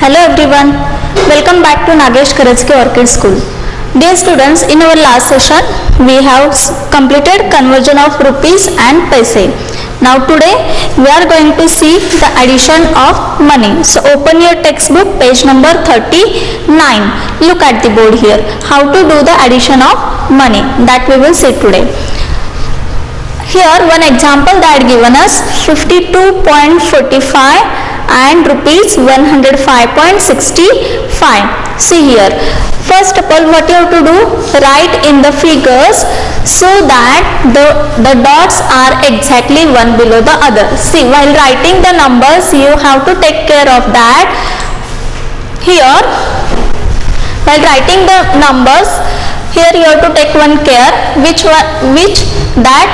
Hello everyone, welcome back to Nagesh Karajki Orchid School. Dear students, in our last session we have completed conversion of rupees and paise. Now today we are going to see the addition of money. So open your textbook, page number 39. Look at the board here. How to do the addition of money, that we will see today. Here one example that given us 52.45 and rupees 105.65. See here, first of all what you have to do, write in the figures so that the dots are exactly one below the other. See, while writing the numbers you have to take care of that. Here while writing the numbers, here you have to take one care which that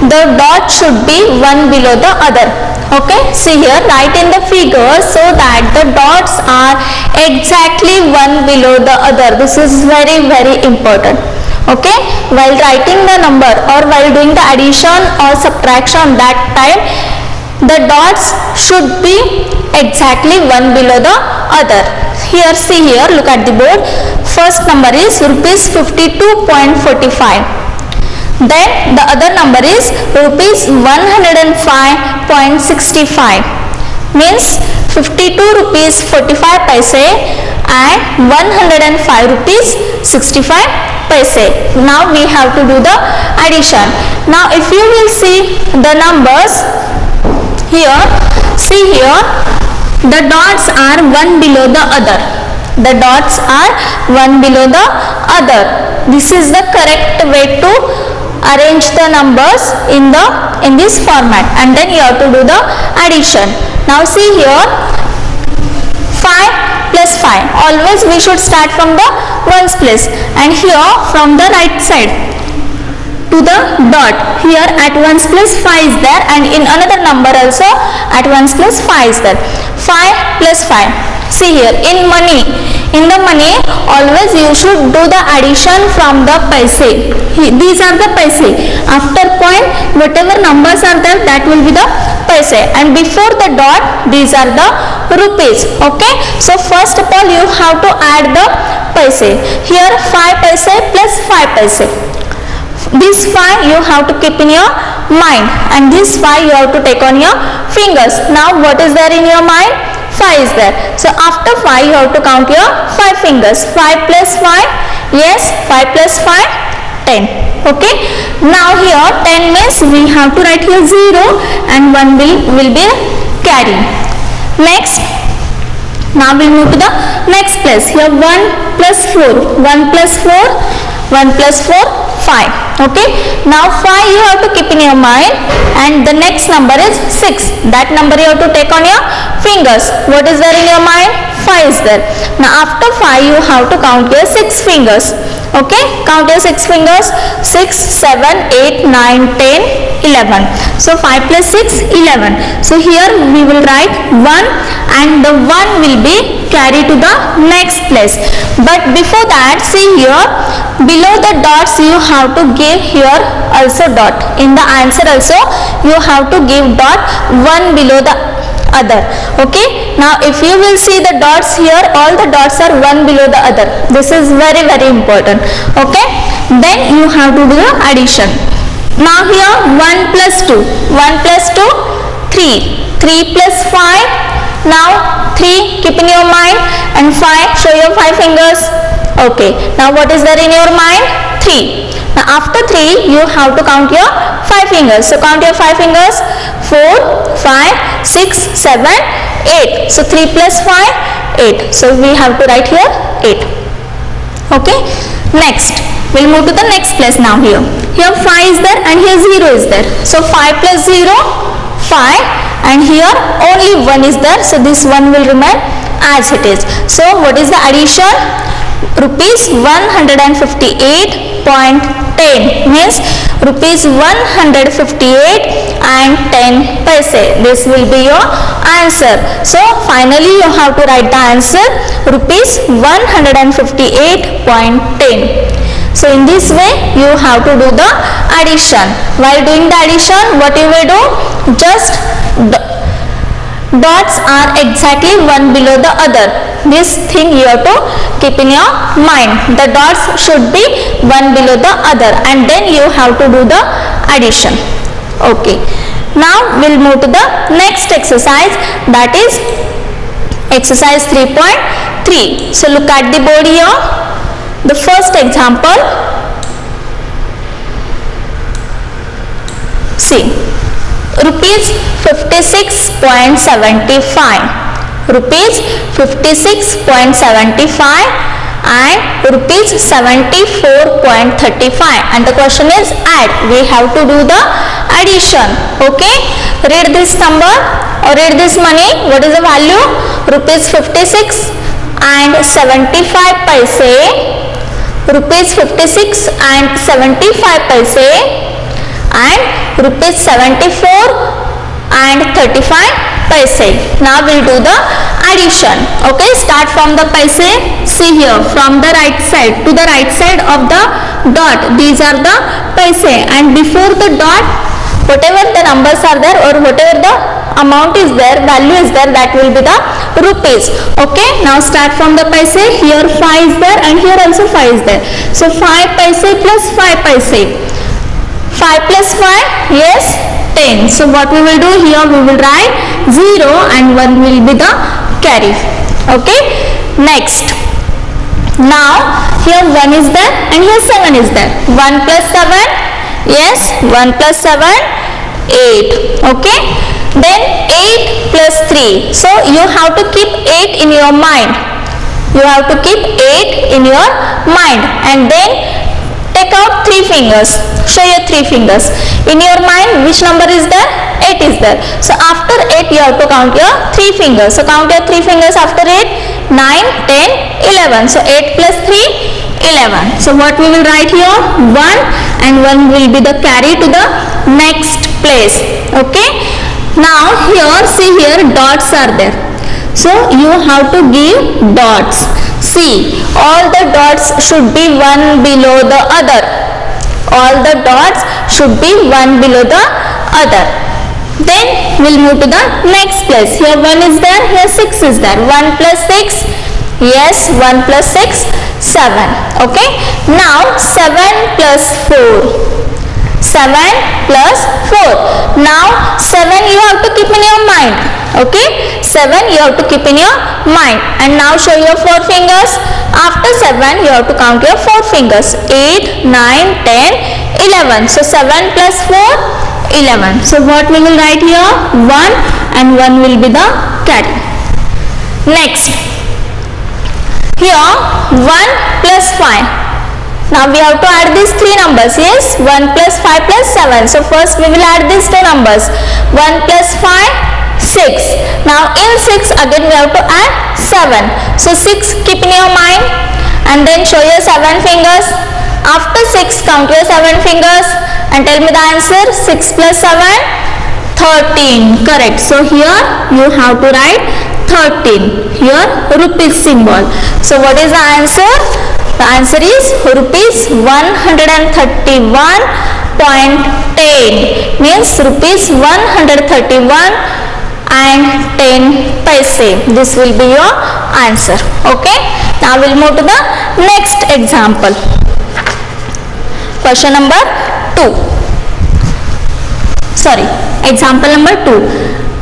the dot should be one below the other. Okay, see here, write in the figure so that the dots are exactly one below the other. This is very important. Okay, while writing the number or while doing the addition or subtraction, that time the dots should be exactly one below the other. Here, see here, look at the board. First number is rupees 52.45. Then the other number is rupees 105.65, means 52 rupees 45 paise and 105 rupees 65 paise. Now we have to do the addition. Now if you will see the numbers here, see here, the dots are one below the other. The dots are one below the other. This is the correct way to arrange the numbers in this format, and then you have to do the addition. Now see here, 5 plus 5, always we should start from the ones place, and here from the right side to the dot, here at ones place 5 is there, and in another number also at ones place 5 is there. 5 plus 5. See here, in the money always you should do the addition from the paise. These are the paise. After point, whatever numbers are there, that will be the paise, and before the dot these are the rupees. Okay, so first of all you have to add the paise. Here 5 paise plus 5 paise. This 5 you have to keep in your mind, and this 5 you have to take on your fingers. Now what is there in your mind? 5 is there. So after 5 you have to count your 5 fingers. 5 plus 5, yes, 5 plus 5, 10. Okay, now here 10 means we have to write here 0 and 1 will be carry. Next, now we move to the next place. Here 1 plus 4, 1 plus 4, 1 plus 4, 5. Okay, now 5 you have to keep in your mind, and the next number is 6. That number you have to take on your fingers. What is there in your mind? 5 is there. Now after 5 you have to count your 6 fingers. Okay, count your 6 fingers. 6, 7, 8, 9, 10, 11. So 5 plus 6, 11. So here we will write 1, and the 1 will be carried to the next place. But before that, see here, below the dots you have to give here also dot. In the answer also you have to give dot one below the other. Okay, now if you will see the dots here, all the dots are one below the other. This is very important. Okay, then you have to do the addition. Now here 1 plus 2, 1 plus 2, 3, 3 plus 5. Now 3 keep in your mind, and 5, show your 5 fingers. Okay, now what is there in your mind? 3. Now after 3 you have to count your 5 fingers. So count your 5 fingers. 4, 5, 6, 7, 8. So 3 plus 5, 8. So we have to write here 8. Okay, next we'll move to the next place. Now here 5 is there and here 0 is there. So 5 plus 0, 5, and here only 1 is there. So this 1 will remain as it is. So what is the addition? Rupees 158.10, means rupees 158 and 10 paise. This will be your answer. So finally you have to write the answer, rupees 158.10. So in this way you have to do the addition. While doing the addition, what you will do? Just dots are exactly one below the other, This thing you have to keep in your mind. The dots should be one below the other, and then you have to do the addition. Okay. Now we'll move to the next exercise, that is exercise 3.3. So look at the board here. The first example, see, rupees 56.75, rupees 56.75 and rupees 74.35, and the question is add. We have to do the addition. Okay, read this number or read this money. What is the value? Rupees 56 and 75 paise, rupees 56 and 75 paise, and rupees 74 and 35 paise. Now we'll do the addition. Okay, start from the paise. See here, from the right side to the right side of the dot, these are the paise, and before the dot, whatever the numbers are there or whatever the amount is there, value is there, that will be the rupees. Okay, now start from the paise. Here 5 is there and here also 5 is there. So 5 paise plus 5 paise. 5 plus 5, yes, 10. So what we will do here, we will write 0 and 1 will be the carry. Okay, next. Now here 1 is there and here 7 is there. 1 plus 7, yes, 1 plus 7, 8. Okay, then 8 plus 3. So you have to keep 8 in your mind. You have to keep 8 in your mind, and then take out 3 fingers. Show your 3 fingers. In your mind, which number is there? 8 is there. So after 8, you have to count your 3 fingers. So count your 3 fingers after 8. 9, 10, 11. So 8 plus 3, 11. So what we will write here? 1, and 1 will be the carry to the next place. Okay. Now here, see here, dots are there. So you have to give dots. See, all the dots should be one below the other. All the dots should be one below the other. Then we'll move to the next place. Here 1 is there, here 6 is there. 1 plus 6, yes, 1 plus 6, 7. Okay. Now 7 plus 4. 7 plus 4. Now 7 you have to keep in your mind. Okay, 7 you have to keep in your mind. And now show your 4 fingers. After 7 you have to count your 4 fingers. 8, 9, 10, 11. So 7 plus 4, 11. So what we will write here? 1, and 1 will be the carry. Next, here 1 plus 5. Now we have to add these 3 numbers. Yes, 1 plus 5 plus 7. So first we will add these 2 numbers. 1 plus 5, 6. Now in 6 again we have to add 7. So 6 keep in your mind, and then show your 7 fingers. After 6 count your 7 fingers and tell me the answer. 6 plus 7, 13. Correct. So here you have to write 13. Here rupees symbol. So what is the answer? The answer is rupees 131.10, means rupees 131 and 10 paise. This will be your answer. Okay. Now we'll move to the next example. Question number 2. Sorry, example number 2.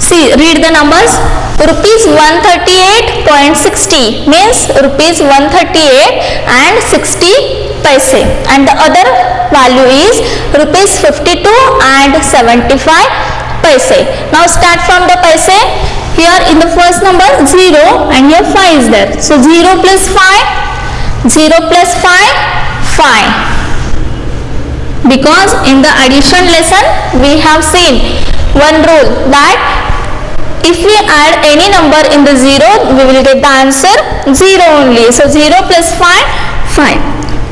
See, read the numbers. Rupees 138.60 means rupees 138 and 60 paise, and the other value is rupees 52 and 75 paise. Now start from the paise. Here in the first number 0 and here 5 is there. So 0 plus 5, 0 plus 5, 5. Because in the addition lesson we have seen one rule that if we add any number in the 0, we will get the answer 0 only. So 0 plus 5, 5.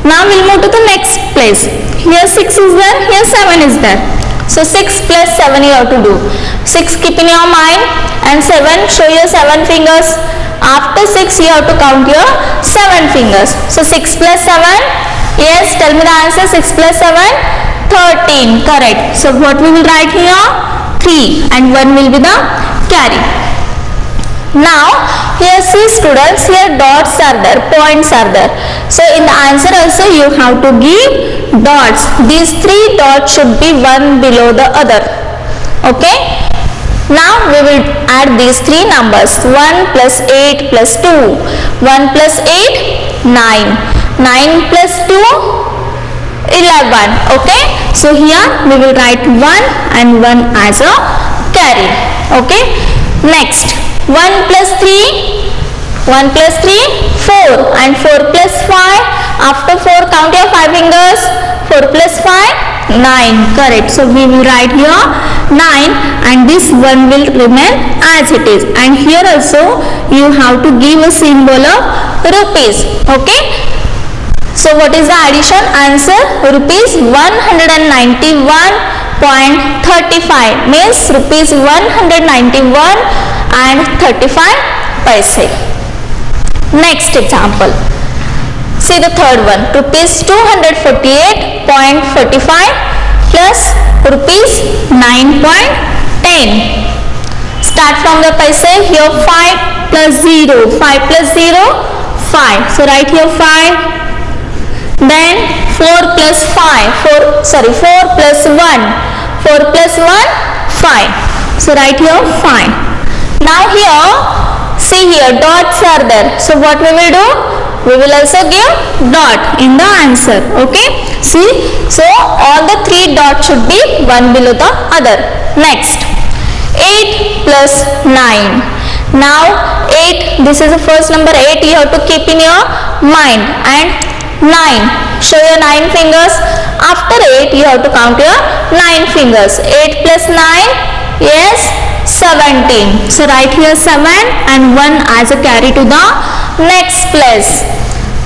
Now we'll move to the next place. Here 6 is there, here 7 is there. So 6 plus 7 you have to do. 6 keep in your mind, and 7 show your 7 fingers. After 6 you have to count your 7 fingers. So 6 plus 7, yes, tell me the answer. 6 plus 7, 13. Correct. So what we will write here? 3, and 1 will be the carry. Now here see students, here dots are there, points are there. So in the answer also you have to give dots. These three dots should be one below the other. Okay. Now we will add these three numbers, 1 plus 8 plus 2. 1 plus 8, 9. 9 plus 2, 11. Okay. So here we will write 1 and 1 as a carry. Okay. Next. 1 plus 3, 1 plus 3, 4 and 4 plus 5, after 4 count your 5 fingers, 4 plus 5, 9, correct. So we will write here 9 and this 1 will remain as it is, and here also you have to give a symbol of rupees. Okay. So what is the addition? Answer rupees 191.35 means rupees 191 and 35 paise. Next example. See the third one. Rupees 248.45 plus rupees 9.10. Start from the paise. Here 5 plus 0. 5 plus 0, 5. So write here 5. Then 4 plus 5. 4 plus 1. 4 plus 1, 5. So write here 5. Now here, see here dots are there. So what we will do? We will also give dot in the answer. Okay. See. So all the three dots should be one below the other. Next. 8 plus 9. Now 8. This is the first number 8. You have to keep in your mind. And 9. Show your 9 fingers. After 8 you have to count your 9 fingers. 8 plus 9. Yes. 17. So write here 7 and 1 as a carry to the next place.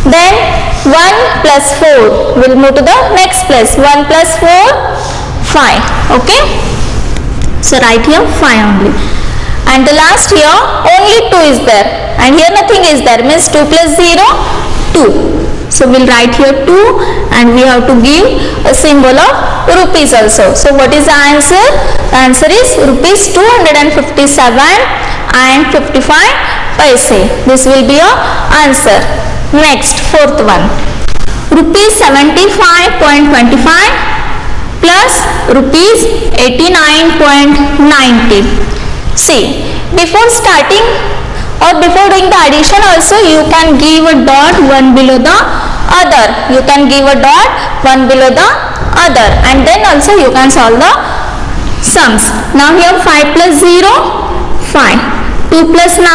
Then 1 plus 4 will move to the next place. 1 plus 4, 5. Okay. So write here 5 only. And the last here only 2 is there. And here nothing is there. Means 2 plus 0, 2. So we'll write here 2 and we have to give a symbol of rupees also. So what is the answer? The answer is rupees 257 and 55 paise. This will be your answer. Next, fourth one. Rupees 75.25 plus rupees 89.90. See, before starting or before doing the addition also you can give a dot one below the other. You can give a dot one below the other and then also you can solve the sums. Now here 5 plus 0, 5. 2 plus 9,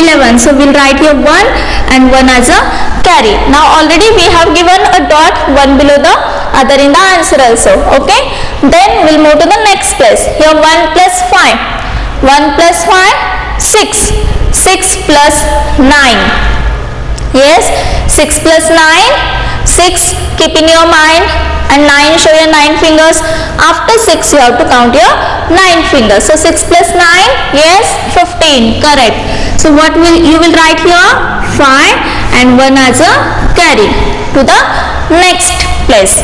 11. So we'll write here 1 and 1 as a carry. Now already we have given a dot one below the other in the answer also. Okay. Then we'll move to the next place. Here 1 plus 5. 1 plus 5, 6. 6 plus 9. Yes, 6 plus 9, 6 keep in your mind and 9 show your 9 fingers. After 6 you have to count your 9 fingers. So 6 plus 9, yes, 15, correct. So what you will write here? 5 and 1 as a carry to the next place.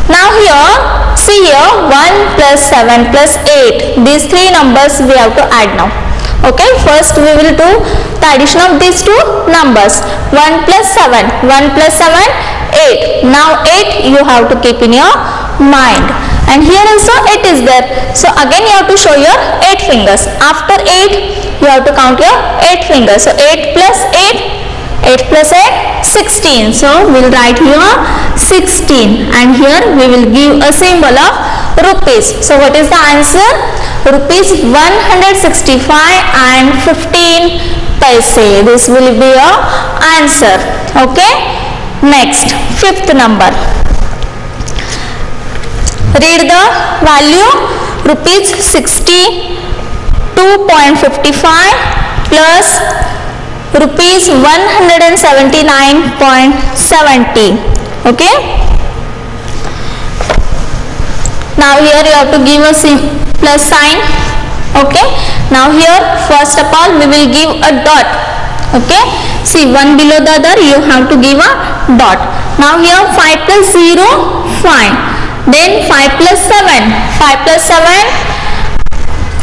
Now here, see here 1 plus 7 plus 8. These three numbers we have to add now. Okay, first we will do the addition of these two numbers. 1 plus 7, 1 plus 7, 8. Now 8 you have to keep in your mind. And here also 8 is there. So again you have to show your 8 fingers. After 8 you have to count your 8 fingers. So 8 plus 8, 8 plus 8, 16. So we will write here 16 and here we will give a symbol of rupees. So what is the answer? Rupees 165 and 15 paise. This will be your answer. Okay. Next, fifth number. Read the value. Rupees 62.55 plus rupees 179.70. Okay. Now here you have to give a plus sign. Okay. Now here first of all we will give a dot. Okay. See, one below the other you have to give a dot. Now here 5 plus 0, 5. Then 5 plus 7. 5 plus 7,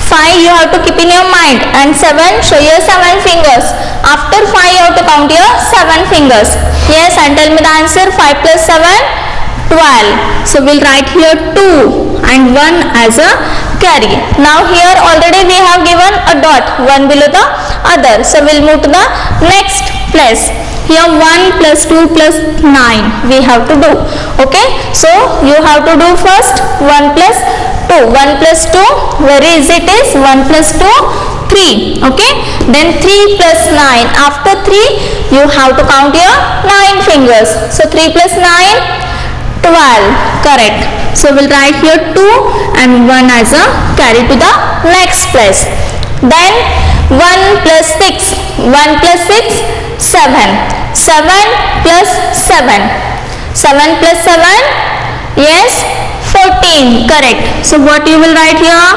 5 you have to keep in your mind, and 7, show your 7 fingers. After 5 you have to count your 7 fingers. Yes, and tell me the answer. 5 plus 7, 12. So we'll write here 2 and 1 as a carry. Now here already we have given a dot, one below the other. So we'll move to the next place. Here 1 plus 2 plus 9 we have to do. Okay, so you have to do first 1 plus 2. 1 plus 2, very easy it is. 1 plus 2, 3. Okay, then 3 plus 9. After 3 you have to count your 9 fingers. So 3 plus 9, 12. Correct. So we'll write here 2 and 1 as a carry to the next place. Then 1 plus 6. 1 plus 6, 7. 7 plus 7. 7 plus 7, yes, 14. Correct. So what you will write here?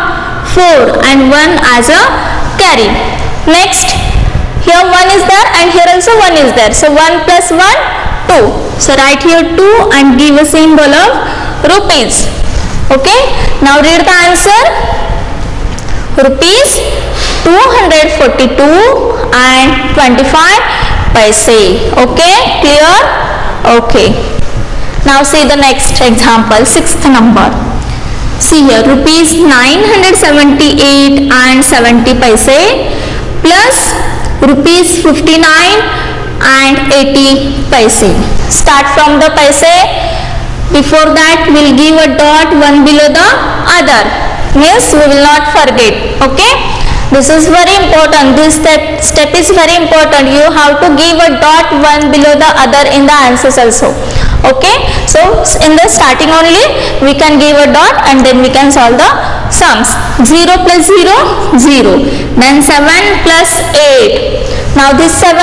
4 and 1 as a carry. Next, here 1 is there and here also 1 is there. So 1 plus 1, 2. So write here 2 and give a symbol of rupees. Okay. Now read the answer. Rupees 242 and 25 paise. Okay, clear? Okay. Now see the next example, 6th number. See here, rupees 978 and 70 paise plus rupees 59 and 80 paise. Start from the paise. Before that we'll give a dot, one below the other. Means we will not forget. Okay, this is very important. This step is very important. You have to give a dot, one below the other in the answers also. Okay, so in the starting only we can give a dot and then we can solve the sums. 0 plus 0, 0. Then 7 plus 8. Now this 7,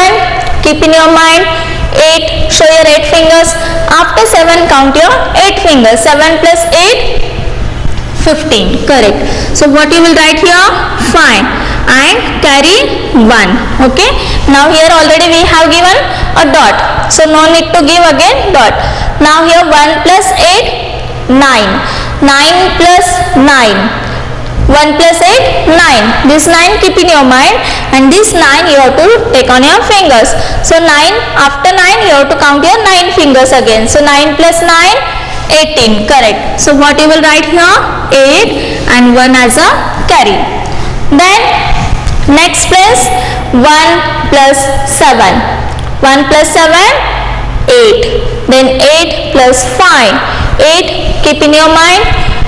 keep in your mind. 8, show your 8 fingers. After 7 count your 8 fingers. 7 plus 8, 15. Correct. So what you will write here? 5 and carry 1. Okay. Now here already we have given a dot. So no need to give again dot. Now here 1 plus 8, 9. 9 plus 9. 1 plus 8, 9. This 9 keep in your mind, and this 9 you have to take on your fingers. So 9, after 9 you have to count your 9 fingers again. So 9 plus 9, 18. Correct. So what you will write here? 8 and 1 as a carry. Then next place, 1 plus 7. 1 plus 7, 8. Then 8 plus 5. 8 keep in your mind.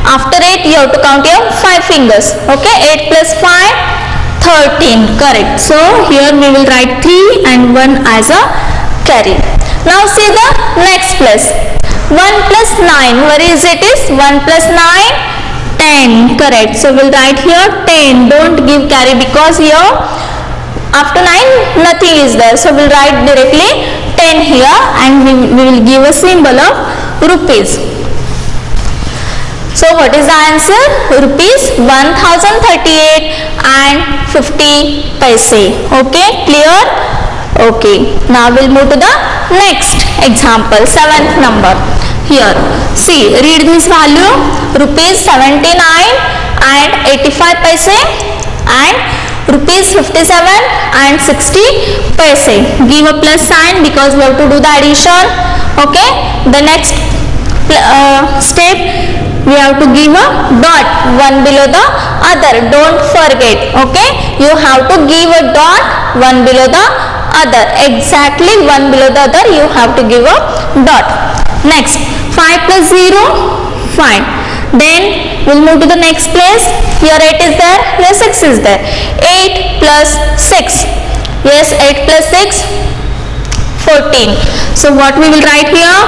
After 8 you have to count your 5 fingers. Okay, 8 plus 5, 13. Correct. So here we will write 3 and 1 as a carry. Now see the next place. 1 plus 9, where is it is? 1 plus 9, 10. Correct. So we'll write here 10. Don't give carry because here after 9 nothing is there. So we'll write directly 10 here and we will give a symbol of rupees. So what is the answer? Rupees 1038 and 50 paise. Okay, clear? Okay. Now we'll move to the next example, 7th number. Here, see, read this value. Rupees 79 and 85 paise and rupees 57 and 60 paise. Give a plus sign because we have to do the addition. Okay. The next step, we have to give a dot, one below the other. Don't forget. Okay, you have to give a dot, one below the other. Exactly one below the other you have to give a dot. Next, 5 plus 0, 5. Then we'll move to the next place. Here 8 is there, here 6 is there. 8 plus 6. Yes, 8 plus 6, 14. So what we will write here?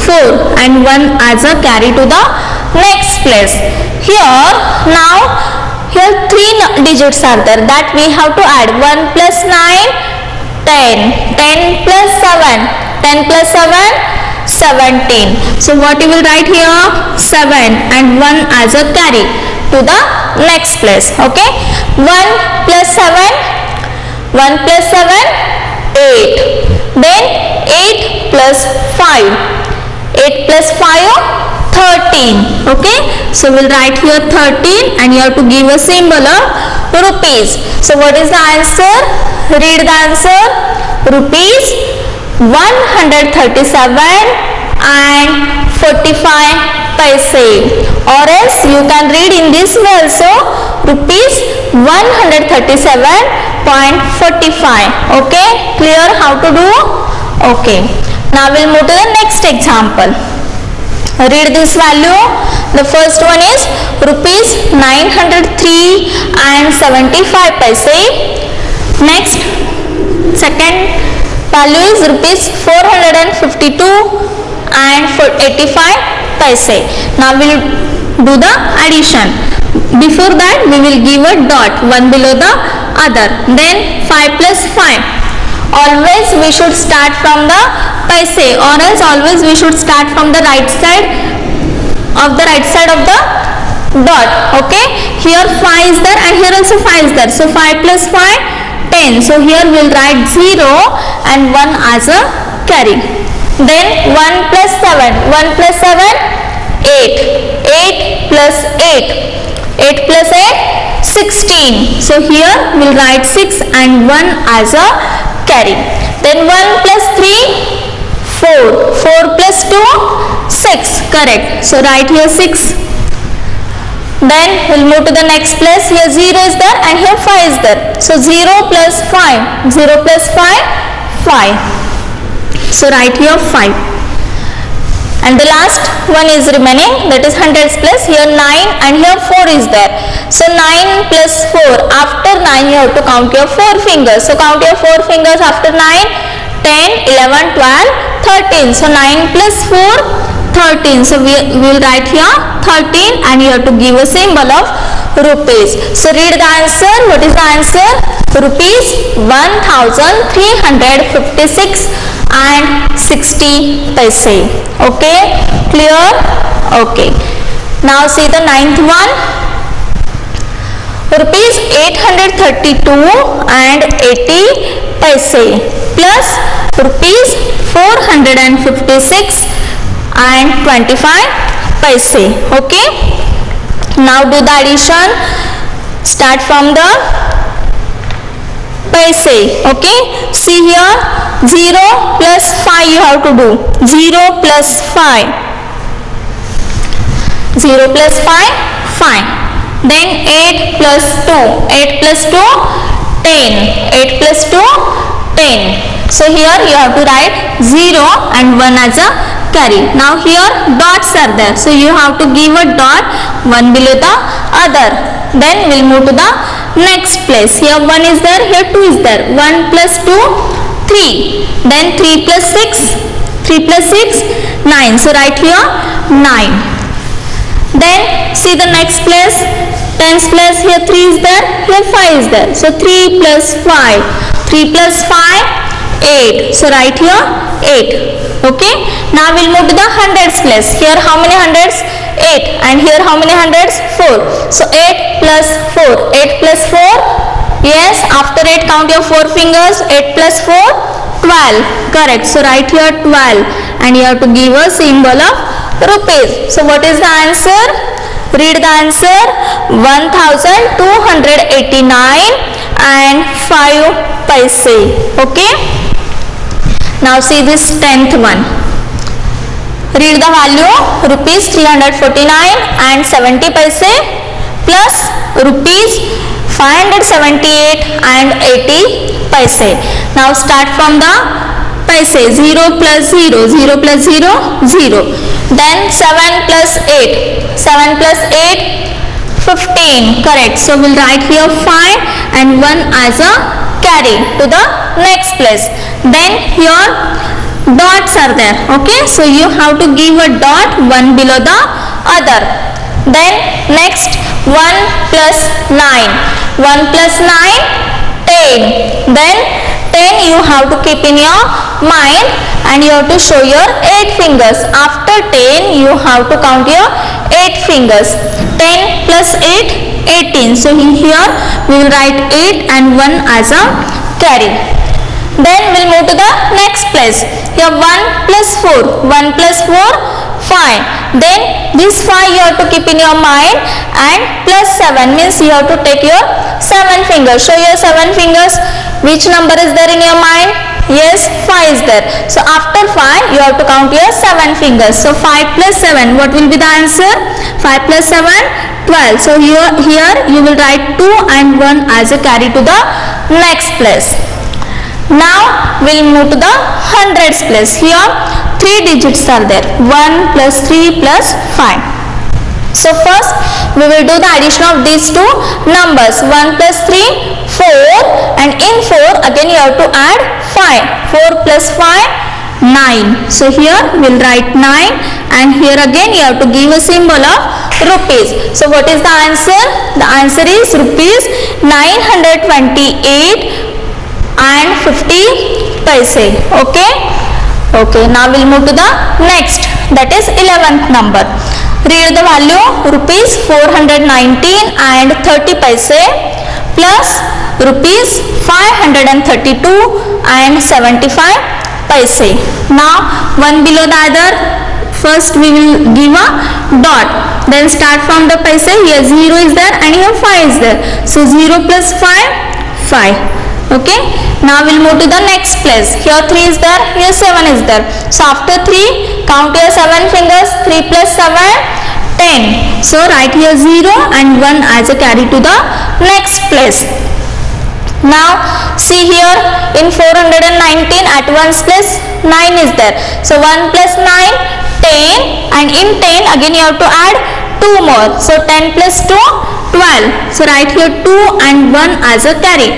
4 and 1 as a carry to the next place. Here now here 3 digits are there that we have to add. 1 plus 9, 10. 10 plus 7. 10 plus 7, 17. So what you will write here? 7 and 1 as a carry to the next place. Okay. 1 plus 7. 1 plus 7, 8. Then 8 plus 5. 8 plus 5, 13. Okay, so we'll write here 13 and you have to give a symbol of rupees. So what is the answer? Read the answer. Rupees 137 and 45 paise. Or else you can read in this way also, rupees 137.45. Okay, clear how to do? Okay, now we'll move to the next example. Read this value. The first one is rupees 903 and 75 paise. Next, second value is rupees 452 and 85 paise. Now we will do the addition. Before that we will give a dot, one below the other. Then 5 plus 5. Always we should start from the paise, or else always we should start from the right side of the dot. Okay, here 5 is there and here also 5 is there. So 5 plus 5, 10. So here we will write 0 and 1 as a carry. Then 1 plus 7, 1 plus 7, 8. 8 plus 8, 8 plus 8, 16. So here we will write 6 and 1 as a carry. Then 1 plus 3, 4. 4 plus 2, 6. Correct. So write here 6. Then we'll move to the next place. Here 0 is there and here 5 is there. So 0 plus 5. 0 plus 5, 5. So write here 5. And the last one is remaining, that is hundreds place. Here 9 and here 4 is there. So 9 plus 4. After 9 you have to count your 4 fingers. So count your 4 fingers after 9. 10, 11, 12, 13. So 9 plus 4, 13. So we will write here 13 and you have to give a symbol of rupees. So read the answer. What is the answer? Rupees 1356 and 60 paise. Okay, clear? Okay. Now see the ninth one. Rupees 832 and 80 paise plus rupees 456 and 25 paise. Okay. Now do the addition. Start from the paise. Okay, see here 0 plus 5 you have to do. 0 plus 5, 0 plus 5, 5. Then 8 plus 2, 8 plus 2, 10. 8 plus 2, 10. So here you have to write 0 and 1 as a carry. Now here dots are there, so you have to give a dot, one below the other. Then we'll move to the next place. Here 1 is there, here 2 is there. 1 plus 2, 3. Then 3 plus 6, 3 plus 6, 9. So write here 9. Then see the next place. Tens place, here 3 is there, here 5 is there. So 3 plus 5, 3 plus 5, 8. So write here 8. Okay. Now we'll move to the hundreds place. Here how many hundreds? 8. And here how many hundreds? 4. So 8 plus 4. 8 plus 4. Yes, after 8 count your 4 fingers. 8 plus 4, 12. Correct. So write here 12. And you have to give a symbol of rupees. So what is the answer? Read the answer. 1289 and 5 paise. Okay. Now see this 10th one. Read the value. Rupees 349 and 70 paise plus rupees 578 and 80 paise. Now start from the paise. 0 plus 0, 0 plus 0, 0. Then 7 plus 8, 7 plus 8, 15. Correct. So we'll write here 5 and 1 as a carry to the next place. Then here dots are there. Okay. So you have to give a dot, one below the other. Then next 1 plus 9. 1 plus 9, 10. Then 10 you have to keep in your mind and you have to show your 8 fingers. After 10 you have to count your 8 fingers. 10 plus 8, 18. So here we will write 8 and 1 as a carry. Then we'll move to the next place. Here 1 plus 4. 1 plus 4, 5. Then this 5 you have to keep in your mind, and plus 7 means you have to take your 7 fingers. Show your 7 fingers. Which number is there in your mind? Yes, 5 is there. So after 5 you have to count your 7 fingers. So 5 plus 7, what will be the answer? 5 plus 7, 12. So here you will write 2 and 1 as a carry to the next place. Now we will move to the hundreds place. Here 3 digits are there, 1 plus 3 plus 5. So first we will do the addition of these two numbers. 1 plus 3, 4, and in 4 again you have to add 5. 4 plus 5, 9. So here we will write 9, and here again you have to give a symbol of rupees. So what is the answer? The answer is rupees 928 and 50 paise. Okay, now we'll move to the next, that is 11th number. Read the value, rupees 419 and 30 paise plus rupees 532 and 75 paise. Now one below the other. First we will give a dot, then start from the paise. Here 0 is there and here 5 is there. So 0 plus 5, 5. Okay, now we'll move to the next place. Here 3 is there, here 7 is there. So after 3, count your 7 fingers. 3 plus 7, 10. So write here 0 and 1 as a carry to the next place. Now see here in 419 at 1's place 9 is there. So 1 plus 9, 10, and in 10 again you have to add 2 more. So 10 plus 2, 12. So write here 2 and 1 as a carry.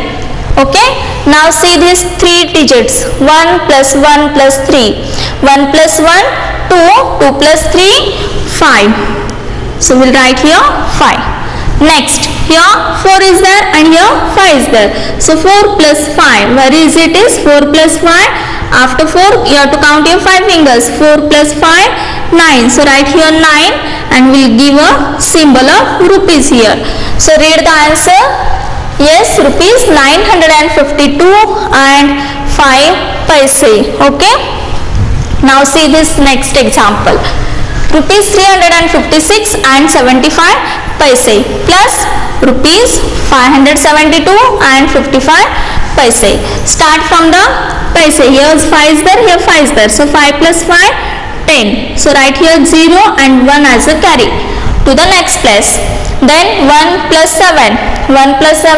Okay, now see these 3 digits, 1 plus 1 plus 3, 1 plus 1, 2, 2 plus 3, 5. So we'll write here 5. Next, here 4 is there and here 5 is there. So 4 plus 5, where is it? Is 4 plus 5. After 4 you have to count your 5 fingers. 4 plus 5, 9. So write here 9 and we'll give a symbol of rupees here. So read the answer. Yes, rupees 952 and 5 paise. Okay. Now see this next example. Rupees 356 and 75 paise plus rupees 572 and 55 paise. Start from the paise. Here 5 is there, here 5 is there. So 5 plus 5, 10. So write here 0 and 1 as a carry to the next place. Then 1 plus 7, 1 plus 7,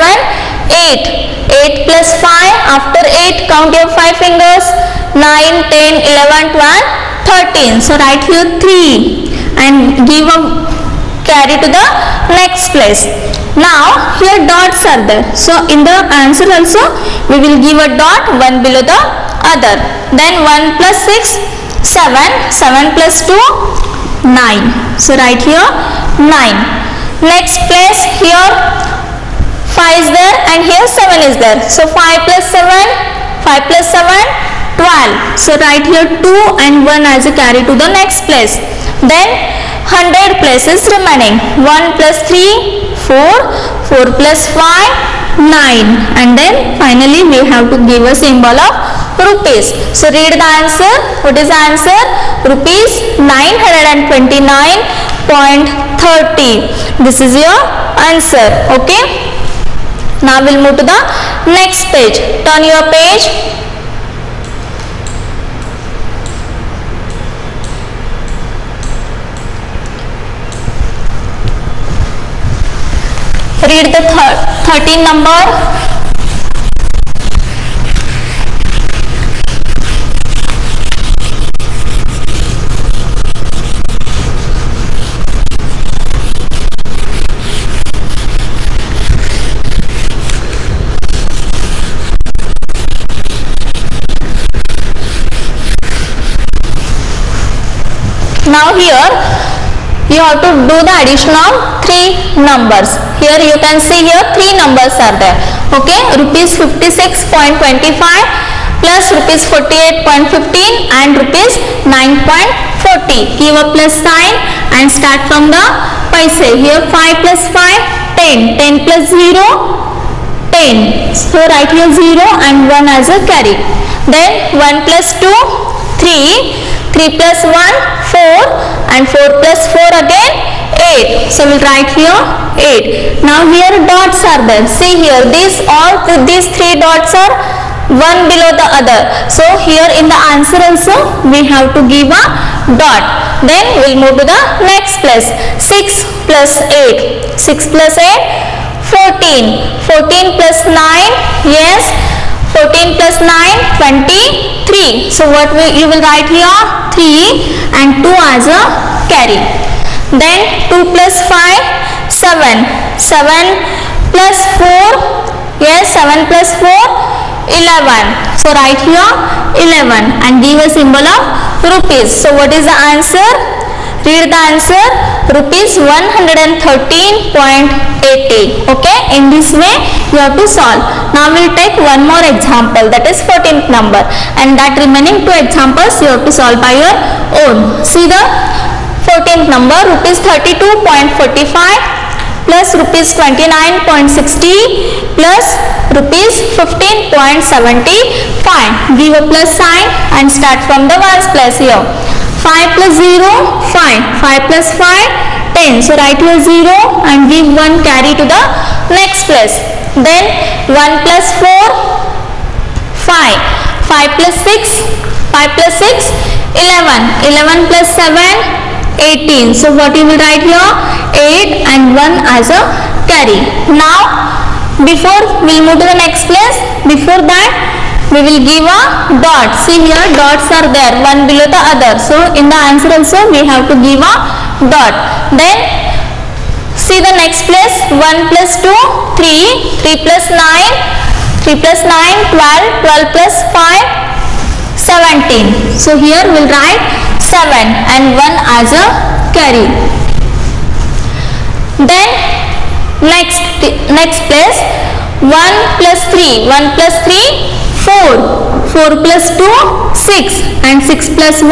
8, 8 plus 5, after 8 count your 5 fingers, 9, 10, 11, 12, 13. So write here 3 and give a carry to the next place. Now here dots are there. So in the answer also we will give a dot one below the other. Then 1 plus 6, 7, 7 plus 2, 9. So write here 9. Next place, here 5 is there and here 7 is there. So 5 plus 7, 5 plus 7, 12. So write here 2 and 1 as a carry to the next place. Then 100 places remaining. 1 plus 3, 4, 4 plus 5, 9. And then finally we have to give a symbol of rupees. So read the answer. What is the answer? Rupees 929.30. This is your answer. Okay. Now we'll move to the next page. Turn your page. Read the 13 number. Now here you have to do the addition of 3 numbers. Here you can see here 3 numbers are there. Okay, rupees 56.25 plus rupees 48.15 and rupees 9.40. Give a plus sign and start from the paise. Here 5 plus 5, 10. 10 plus 0, 10. So write here 0 and 1 as a carry. Then 1 plus 2, 3. 3 3 plus 1, 4, and 4 plus 4 again 8. So we'll write here 8. Now here dots are there. See here, these three dots are one below the other. So here in the answer also we have to give a dot. Then we'll move to the next place. 6 plus 8. 6 plus 8, 14. 14 plus 9, yes, 14 plus 9, 23. So what you will write here? 3 and 2 as a carry. Then 2 plus 5, 7. 7 plus 4, yes, 7 plus 4, 11. So write here 11 and give a symbol of rupees. So what is the answer? Read the answer. Rupees 113.80. Okay, in this way you have to solve. Now we will take one more example, that is 14th number, and that remaining two examples you have to solve by your own. See the 14th number, rupees 32.45 plus rupees 29.60 plus rupees 15.75. Give a plus sign and start from the ones place here. 5 plus 0, 5. 5 plus 5, 10. So write your 0 and give 1 carry to the next place. Then 1 plus 4, 5. 5 plus 6, 5 plus 6, 11. 11 plus 7, 18. So what you will write here? 8 and 1 as a carry. Now before we move to the next place, before that we will give a dot. See here, dots are there one below the other. So in the answer also we have to give a dot. Then see the next place, 1 plus 2, 3. 3 plus 9, 3 plus 9, 12. 12 plus 5, 17. So here we will write 7 and 1 as a carry. Then next place, 1 plus 3. 1 plus 3, 4. 4 plus 2, 6. And 6 plus 1,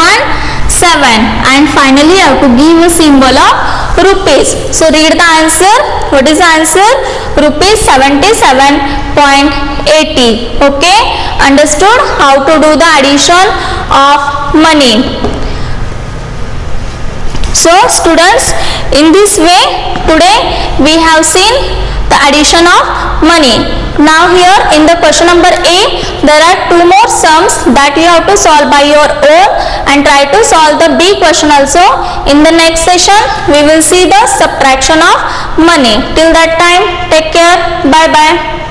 7. And finally I have to give a symbol of rupees. So read the answer. What is the answer? Rupees 77.80. Okay. Understood how to do the addition of money. So students, in this way today we have seen the addition of money. Now here in the question number A, there are two more sums that you have to solve by your own and try to solve the B question also. In the next session we will see the subtraction of money. Till that time, take care. Bye bye.